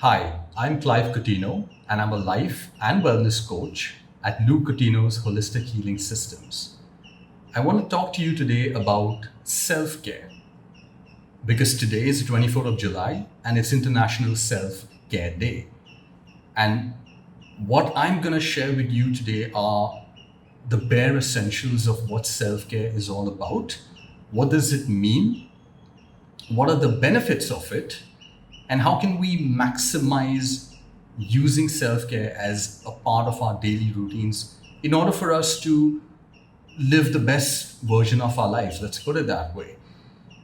Hi, I'm Clive Coutinho, and I'm a life and wellness coach at Luke Coutinho's Holistic Healing Systems. I want to talk to you today about self care because today is the 24th of July and it's International Self Care Day. And what I'm going to share with you today are the bare essentials of what self care is all about. What does it mean? What are the benefits of it? And how can we maximize using self care as a part of our daily routines in order for us to live the best version of our lives? Let's put it that way.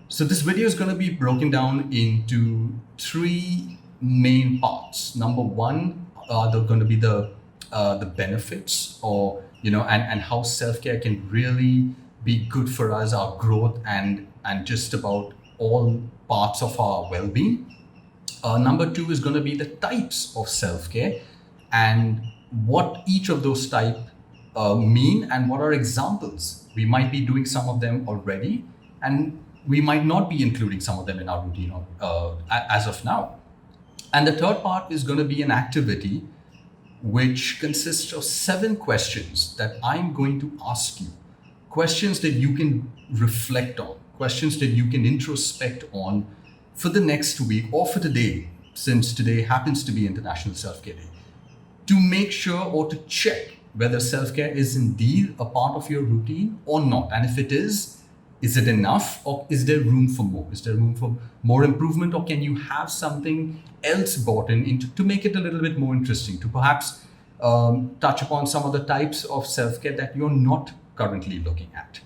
So, this video is going to be broken down into three main parts. Number one, they're going to be the benefits, or and how self care can really be good for us, our growth, and just about all parts of our well being. Number two is going to be the types of self-care and what each of those types mean and what are examples. We might be doing some of them already, and we might not be including some of them in our routine as of now. And the third part is going to be an activity which consists of 7 questions that I'm going to ask you. Questions that you can reflect on, questions that you can introspect on for the next week or for today, since today happens to be International Self-Care Day, to make sure or to check whether self-care is indeed a part of your routine or not. And if it is it enough, or is there room for more? Is there room for more improvement, or can you have something else brought in to make it a little bit more interesting, to perhaps touch upon some of the types of self-care that you're not currently looking at?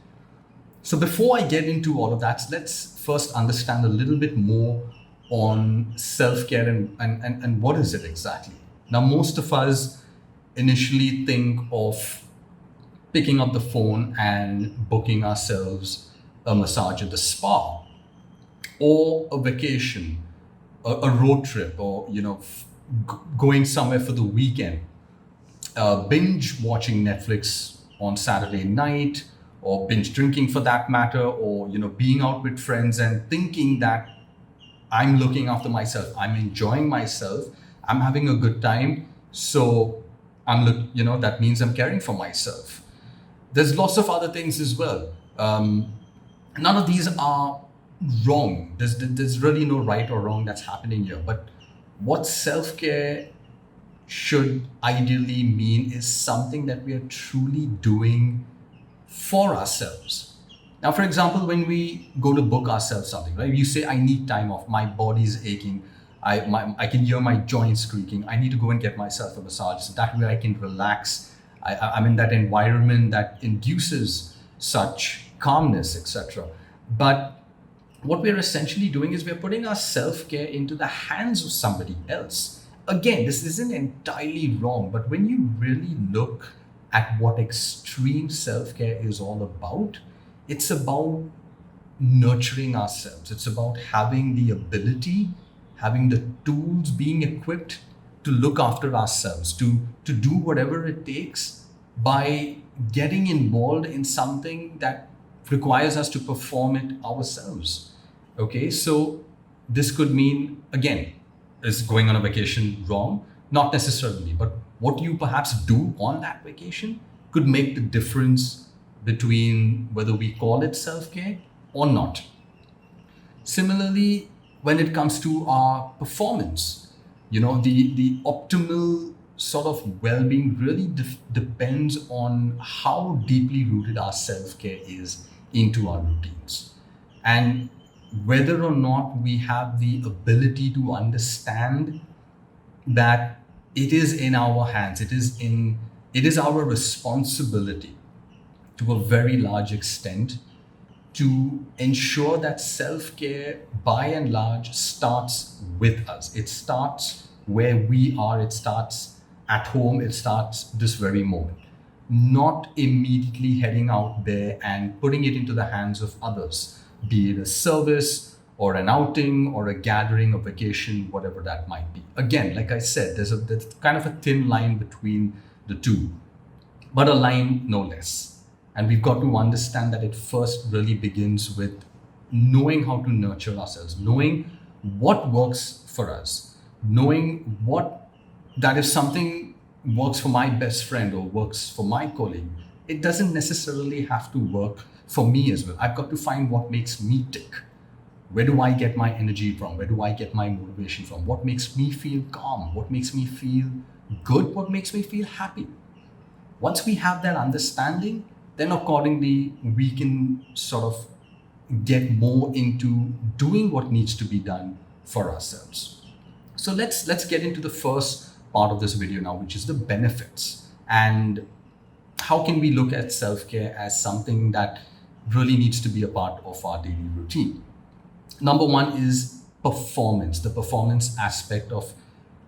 So before I get into all of that, let's first understand a little bit more on self-care and what is it exactly. Now, most of us initially think of picking up the phone and booking ourselves a massage at the spa, or a vacation, a road trip, or going somewhere for the weekend, binge watching Netflix on Saturday night, or binge drinking for that matter, or being out with friends and thinking that I'm looking after myself, I'm enjoying myself, I'm having a good time, so that means I'm caring for myself. There's lots of other things as well. None of these are wrong. There's really no right or wrong that's happening here. But what self-care should ideally mean is something that we are truly doing for ourselves. Now, for example, when we go to book ourselves something, right? You say, I need time off. My body's aching. I can hear my joints creaking. I need to go and get myself a massage. So that way I can relax. I'm in that environment that induces such calmness, etc. But what we're essentially doing is we're putting our self-care into the hands of somebody else. Again, this isn't entirely wrong, but when you really look at what extreme self-care is all about, it's about nurturing ourselves. It's about having the ability, having the tools, being equipped to look after ourselves, to do whatever it takes by getting involved in something that requires us to perform it ourselves. Okay, so this could mean, again, is going on a vacation wrong? Not necessarily, but what you perhaps do on that vacation could make the difference between whether we call it self-care or not. Similarly, when it comes to our performance, the optimal sort of well-being really depends on how deeply rooted our self-care is into our routines, and whether or not we have the ability to understand that it is in our hands, it is our responsibility to a very large extent to ensure that self-care by and large starts with us. It starts where we are, it starts at home, it starts this very moment, not immediately heading out there and putting it into the hands of others, be it a service or an outing or a gathering, a vacation, whatever that might be. Again, like I said, there's kind of a thin line between the two, but a line no less. And we've got to understand that it first really begins with knowing how to nurture ourselves, knowing what works for us, knowing what that if something works for my best friend or works for my colleague, it doesn't necessarily have to work for me as well. I've got to find what makes me tick. Where do I get my energy from? Where do I get my motivation from? What makes me feel calm? What makes me feel good? What makes me feel happy? Once we have that understanding, then accordingly we can sort of get more into doing what needs to be done for ourselves. So let's get into the first part of this video now, which is the benefits, and how can we look at self-care as something that really needs to be a part of our daily routine. Number one is performance, the performance aspect of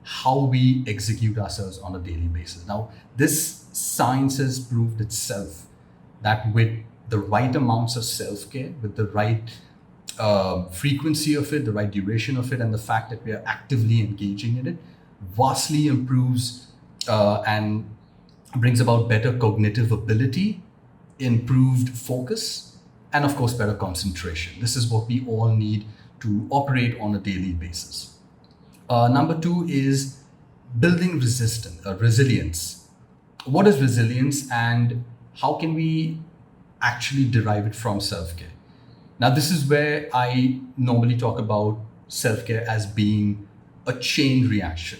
how we execute ourselves on a daily basis. Now, this science has proved itself that with the right amounts of self-care, with the right frequency of it, the right duration of it, and the fact that we are actively engaging in it, vastly improves and brings about better cognitive ability, improved focus, and of course, better concentration. This is what we all need to operate on a daily basis. Number two is building resilience. What is resilience, and how can we actually derive it from self-care? Now, this is where I normally talk about self-care as being a chain reaction.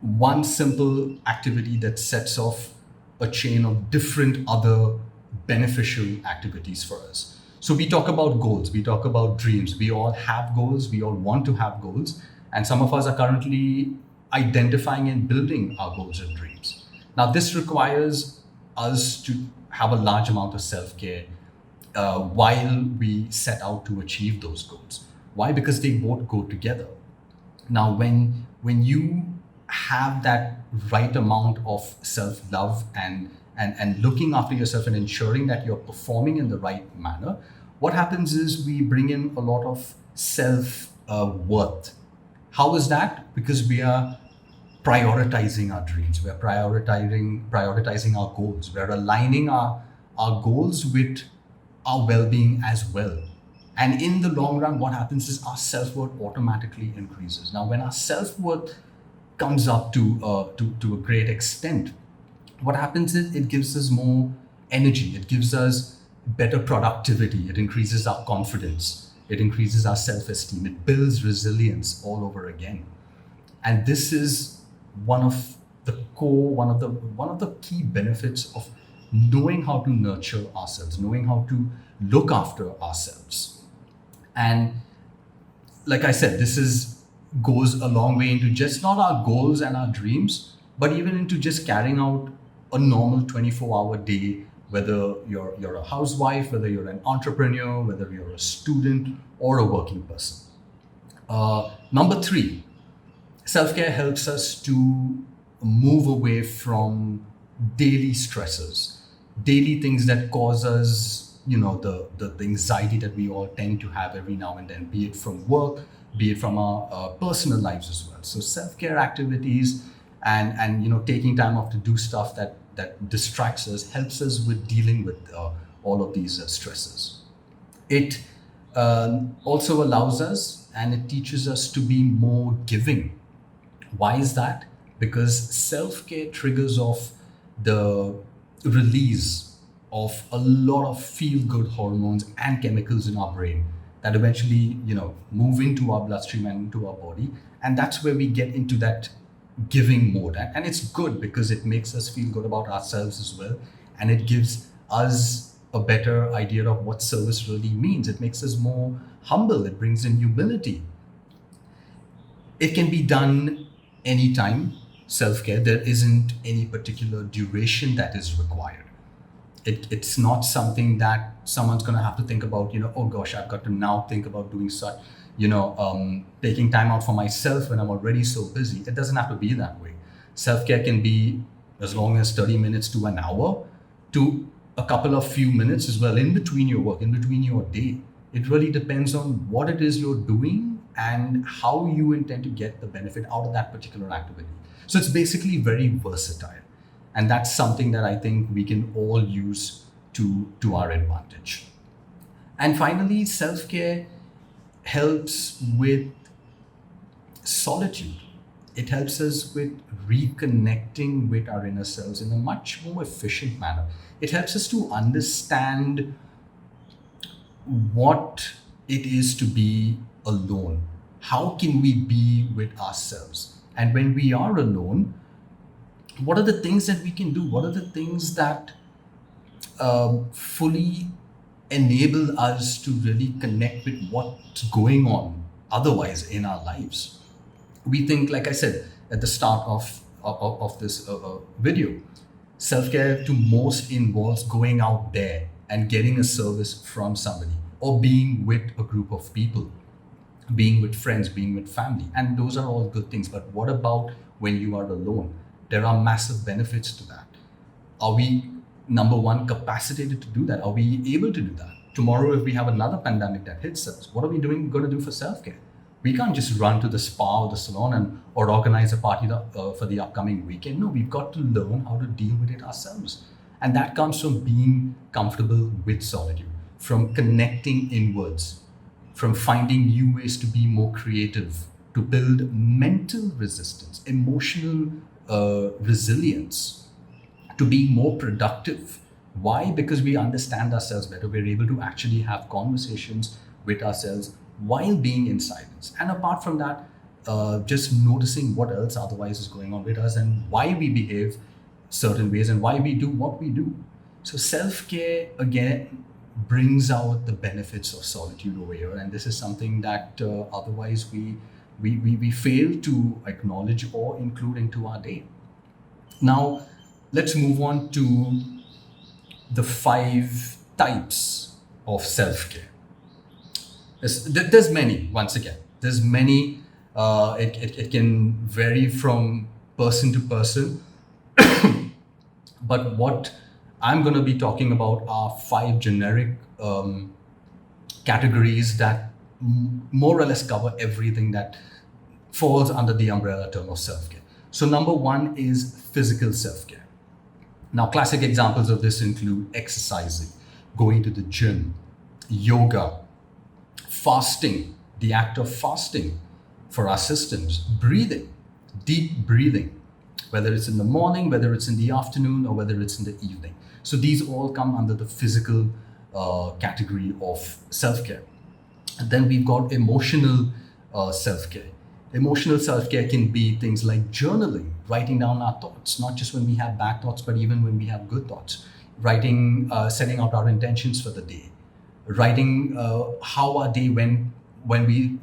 One simple activity that sets off a chain of different other beneficial activities for us. So we talk about goals, we talk about dreams. We all have goals, we all want to have goals, and some of us are currently identifying and building our goals and dreams. Now, this requires us to have a large amount of self-care while we set out to achieve those goals. Why? Because they both go together. Now, when you have that right amount of self-love and looking after yourself and ensuring that you're performing in the right manner, what happens is we bring in a lot of self-worth. How is that? Because we are prioritizing our dreams, we're prioritizing our goals, we're aligning our goals with our well-being as well. And in the long run, what happens is our self-worth automatically increases. Now, when our self-worth comes up to a great extent, what happens is it gives us more energy, it gives us better productivity, it increases our confidence, it increases our self-esteem, it builds resilience all over again. And this is one of the key benefits of knowing how to nurture ourselves, knowing how to look after ourselves. And like I said, goes a long way into just not our goals and our dreams, but even into just carrying out a normal 24-hour day, whether you're a housewife, whether you're an entrepreneur, whether you're a student or a working person. Number three, self-care helps us to move away from daily stresses, daily things that cause us, the anxiety that we all tend to have every now and then, be it from work, be it from our personal lives as well. So self-care activities and taking time off to do stuff that distracts us helps us with dealing with all of these stresses. It also allows us and it teaches us to be more giving. Why is that? Because self-care triggers off the release of a lot of feel-good hormones and chemicals in our brain that eventually, move into our bloodstream and into our body. And that's where we get into that giving mode. And it's good because it makes us feel good about ourselves as well. And it gives us a better idea of what service really means. It makes us more humble. It brings in humility. It can be done anytime, self-care. There isn't any particular duration that is required. It's not something that someone's going to have to think about, oh gosh, I've got to now think about doing such, taking time out for myself when I'm already so busy. It doesn't have to be that way. Self-care can be as long as 30 minutes to an hour to a couple of few minutes as well in between your work, in between your day. It really depends on what it is you're doing and how you intend to get the benefit out of that particular activity. So it's basically very versatile. And that's something that I think we can all use to our advantage. And finally, self-care helps with solitude. It helps us with reconnecting with our inner selves in a much more efficient manner. It helps us to understand what it is to be alone. How can we be with ourselves? And when we are alone, what are the things that we can do? What are the things that fully enable us to really connect with what's going on otherwise in our lives? We think, like I said at the start of this video, self-care to most involves going out there and getting a service from somebody, or being with a group of people, being with friends, being with family, and those are all good things. But what about when you are alone? There are massive benefits to that. Are we, number one, capacitated to do that? Are we able to do that? Tomorrow, if we have another pandemic that hits us, what are we going to do for self-care? We can't just run to the spa or the salon or organize a party for the upcoming weekend. No, we've got to learn how to deal with it ourselves. And that comes from being comfortable with solitude, from connecting inwards, from finding new ways to be more creative, to build mental resistance, emotional resilience, to be more productive. Why? Because we understand ourselves better. We're able to actually have conversations with ourselves while being in silence. And apart from that, just noticing what else otherwise is going on with us and why we behave certain ways and why we do what we do. So self-care, again, brings out the benefits of solitude over here. And this is something that otherwise we fail to acknowledge or include into our day. Now, let's move on to the 5 types of self-care. There's many, once again. There's many. It can vary from person to person. But what I'm going to be talking about are 5 generic categories that more or less cover everything that falls under the umbrella term of self-care. So number 1 is physical self-care. Now, classic examples of this include exercising, going to the gym, yoga, fasting, the act of fasting for our systems, breathing, deep breathing, whether it's in the morning, whether it's in the afternoon, or whether it's in the evening. So these all come under the physical category of self-care. And then we've got emotional self-care. Emotional self-care can be things like journaling, writing down our thoughts, not just when we have bad thoughts, but even when we have good thoughts. Writing, setting out our intentions for the day. Writing how our day went when we,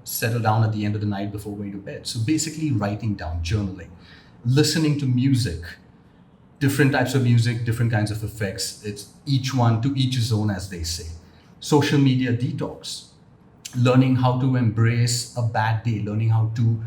settle down at the end of the night before going to bed. So basically writing down, journaling. Listening to music, different types of music, different kinds of effects. It's each one to each his own, as they say. Social media detox. Learning how to embrace a bad day, learning how to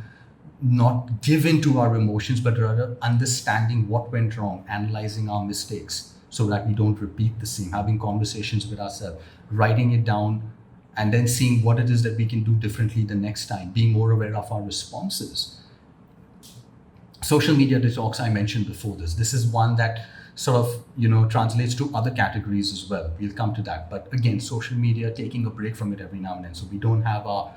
not give in to our emotions, but rather understanding what went wrong, analyzing our mistakes so that we don't repeat the same, having conversations with ourselves, writing it down, and then seeing what it is that we can do differently the next time, being more aware of our responses. Social media detox, I mentioned before this. This is one that sort of, translates to other categories as well. We'll come to that. But again, social media, taking a break from it every now and then. So we don't have our,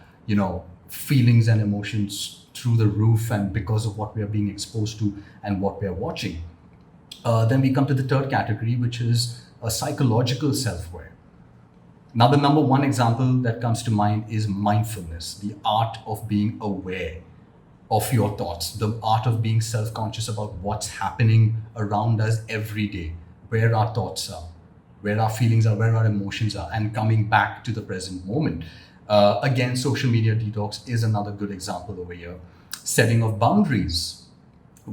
feelings and emotions through the roof and because of what we are being exposed to and what we are watching. Then we come to the third category, which is a psychological self-care. Now, the number 1 example that comes to mind is mindfulness, the art of being aware of your thoughts, the art of being self-conscious about what's happening around us every day, where our thoughts are, where our feelings are, where our emotions are, and coming back to the present moment. Again, social media detox is another good example over here. Setting of boundaries,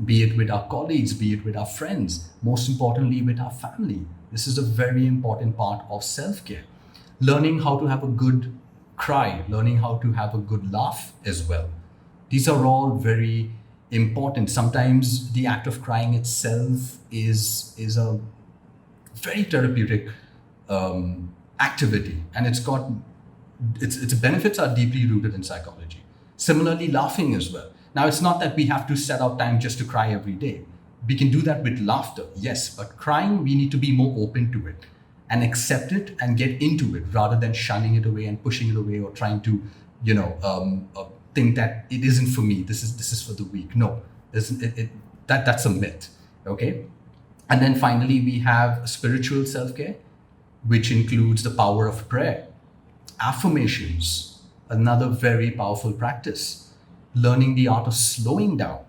be it with our colleagues, be it with our friends, most importantly with our family. This is a very important part of self-care. Learning how to have a good cry, learning how to have a good laugh as well. These are all very important. Sometimes the act of crying itself is a very therapeutic activity, and its benefits are deeply rooted in psychology. Similarly, laughing as well. Now, it's not that we have to set out time just to cry every day. We can do that with laughter, yes, but crying, we need to be more open to it and accept it and get into it rather than shunning it away and pushing it away or trying to, think that it isn't for me. This is for the weak. No, that's a myth. Okay. And then finally, we have spiritual self-care, which includes the power of prayer, affirmations, another very powerful practice, learning the art of slowing down,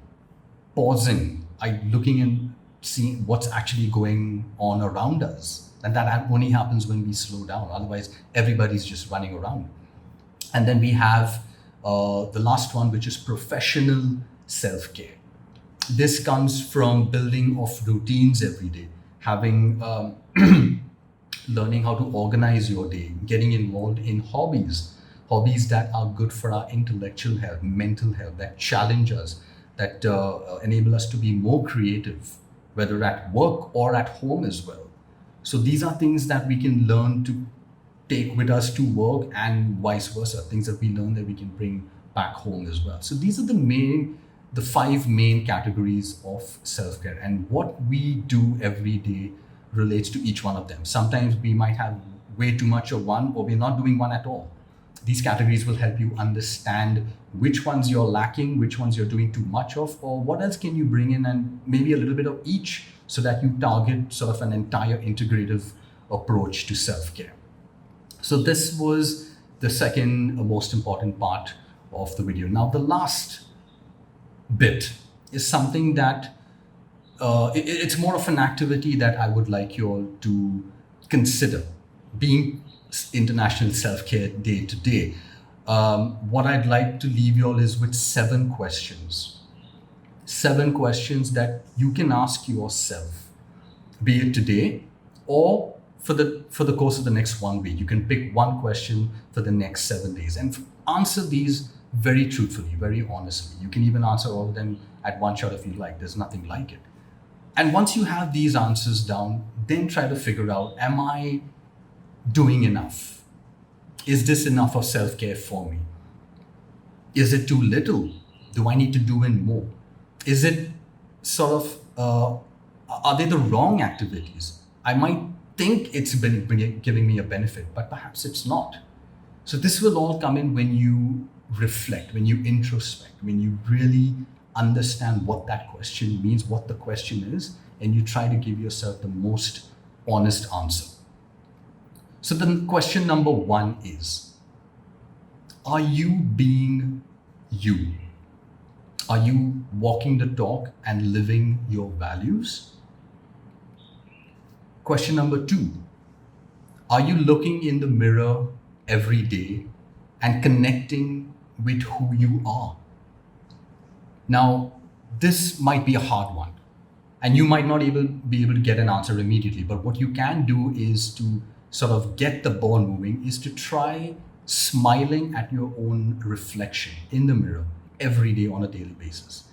pausing, looking and seeing what's actually going on around us. And that only happens when we slow down. Otherwise, everybody's just running around. And then we have the last one, which is professional self care. This comes from building of routines every day, having learning how to organize your day, getting involved in hobbies that are good for our intellectual health, mental health, that challenge us, that enable us to be more creative, whether at work or at home as well. So these are things that we can learn to take with us to work and vice versa, things that we learn that we can bring back home as well. So these are the five main categories of self-care, and what we do every day relates to each one of them. Sometimes we might have way too much of one, or we're not doing one at all. These categories will help you understand which ones you're lacking, which ones you're doing too much of, or what else can you bring in, and maybe a little bit of each, so that you target sort of an entire integrative approach to self-care. So this was the second most important part of the video. Now the last bit is something that it's more of an activity that I would like you all to consider. Being International Self-Care Day today, what I'd like to leave you all is with 7 questions. 7 questions that you can ask yourself, be it today or for the course of the next 1 week. You can pick one question for the next 7 days and answer these very truthfully, very honestly. You can even answer all of them at one shot if you like. There's nothing like it. And once you have these answers down, then try to figure out, am I doing enough? Is this enough of self-care for me? Is it too little? Do I need to do in more? Is it sort of, are they the wrong activities? I might think it's been giving me a benefit, but perhaps it's not. So this will all come in when you reflect, when you introspect, when you really understand what that question means, what the question is, and you try to give yourself the most honest answer. So then question number 1 is, are you being you? Are you walking the talk and living your values? Question number 2, are you looking in the mirror every day and connecting with who you are? Now, this might be a hard one, and you might not be able to get an answer immediately, but what you can do is to sort of get the ball moving, is to try smiling at your own reflection in the mirror every day on a daily basis.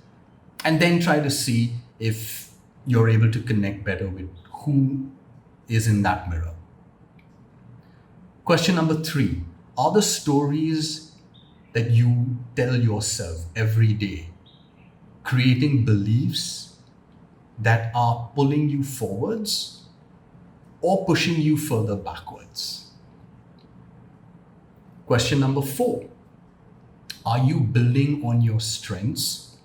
And then try to see if you're able to connect better with who is in that mirror. Question number 3, are the stories that you tell yourself every day creating beliefs that are pulling you forwards or pushing you further backwards? Question number 4, are you building on your strengths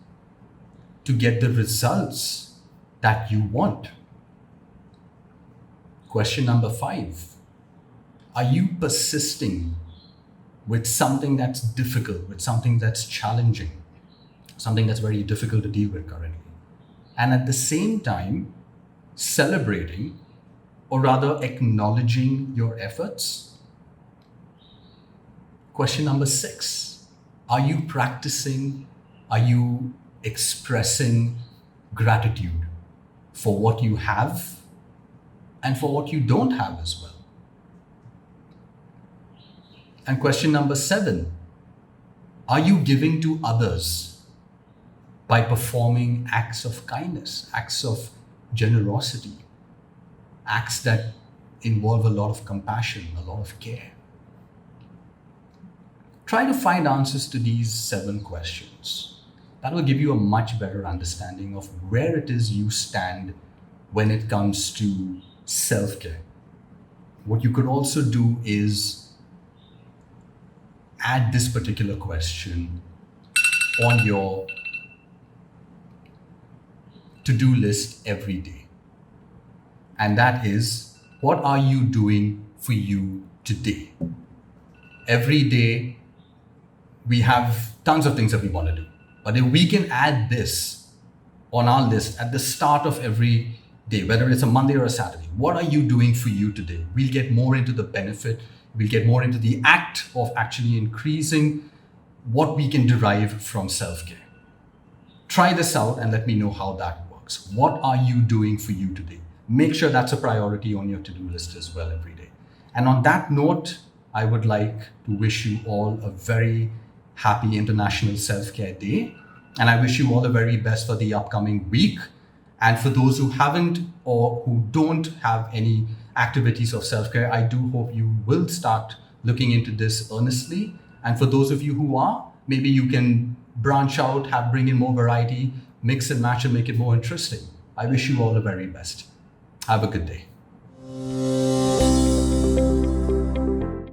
to get the results that you want? Question number 5, are you persisting with something that's difficult, with something that's challenging, something that's very difficult to deal with currently, and at the same time celebrating, or rather acknowledging, your efforts? Question number 6, are you practicing, are you expressing gratitude for what you have and for what you don't have as well? And question number 7, are you giving to others by performing acts of kindness, acts of generosity, acts that involve a lot of compassion, a lot of care? Try to find answers to these 7 questions. That will give you a much better understanding of where it is you stand when it comes to self-care. What you could also do is add this particular question on your to-do list every day. And that is, what are you doing for you today? Every day, we have tons of things that we want to do. But if we can add this on our list at the start of every day, whether it's a Monday or a Saturday, what are you doing for you today? We'll get more into the benefit. We'll get more into the act of actually increasing what we can derive from self-care. Try this out and let me know how that works. What are you doing for you today? Make sure that's a priority on your to-do list as well every day. And on that note, I would like to wish you all a very happy International Self-Care Day. And I wish you all the very best for the upcoming week. And for those who haven't or who don't have any activities of self-care, I do hope you will start looking into this earnestly. And for those of you who are, maybe you can branch out, bring in more variety, mix and match and make it more interesting. I wish you all the very best. Have a good day.